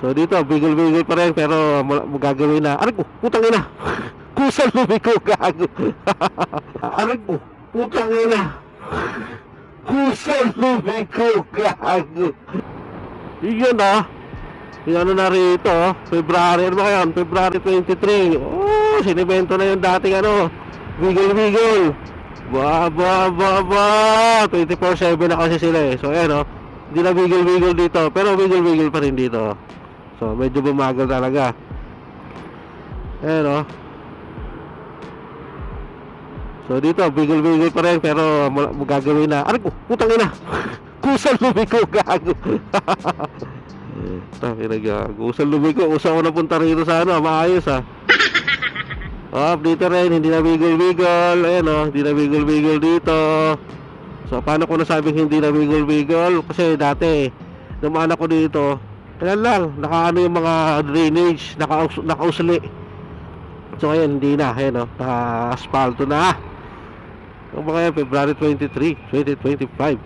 So dito, bigol-bigol pa rin pero magagawin na. Aray ko, putang ina. Kusang lumiko, gago. Aray ko, putang ina. Kusang lumiko, gago. Yun yung ano na rito, February, ano ba yan? February 23. Oh, sinimento na yung dating ano, bigol-bigol. Ba, 24/7 na kasi sila eh. So ayan hindi na bigol-bigol dito, pero bigol-bigol pa rin dito. So medyo bumagal talaga. Ayan So dito, bigol-bigol pa rin pero magagawin na. Aray ko, putang ina. Kusang lumiko, gago. Taki na gago. Kusang lumiko. Usa ko na punta rito sa maayos dito rin, hindi na bigol-bigol. Ayan hindi na bigol-bigol dito. So paano ko nasabing hindi na bigol-bigol? Kasi dati nung anak ko dito, kaya lang, nakaano yung mga drainage, nakausli. So ngayon, hindi na, naka-asfalto na. Kung ba kaya, February 23, 2025.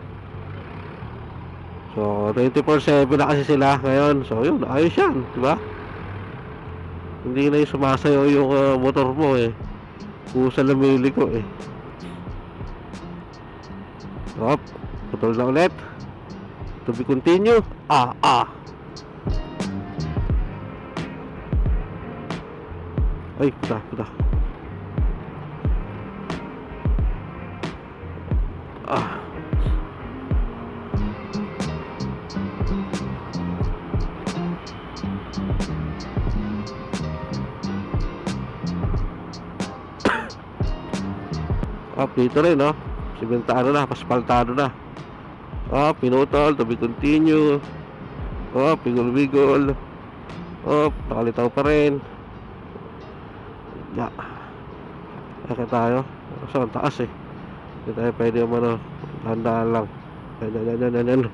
So 24/7 na kasi sila ngayon. So yun, ayos yan, diba? Hindi na yung sumasayaw yung motor mo Kusa lamili ko Hop, putol na ulit. To be continue. Ay, puta. Dito rin simentado na, paspaltado na. Pinutol, to be continue. Bigol-bigol. Nakalitaw pa rin. Kaya tayo saan taas hindi tayo pwede handaan lang. Yan.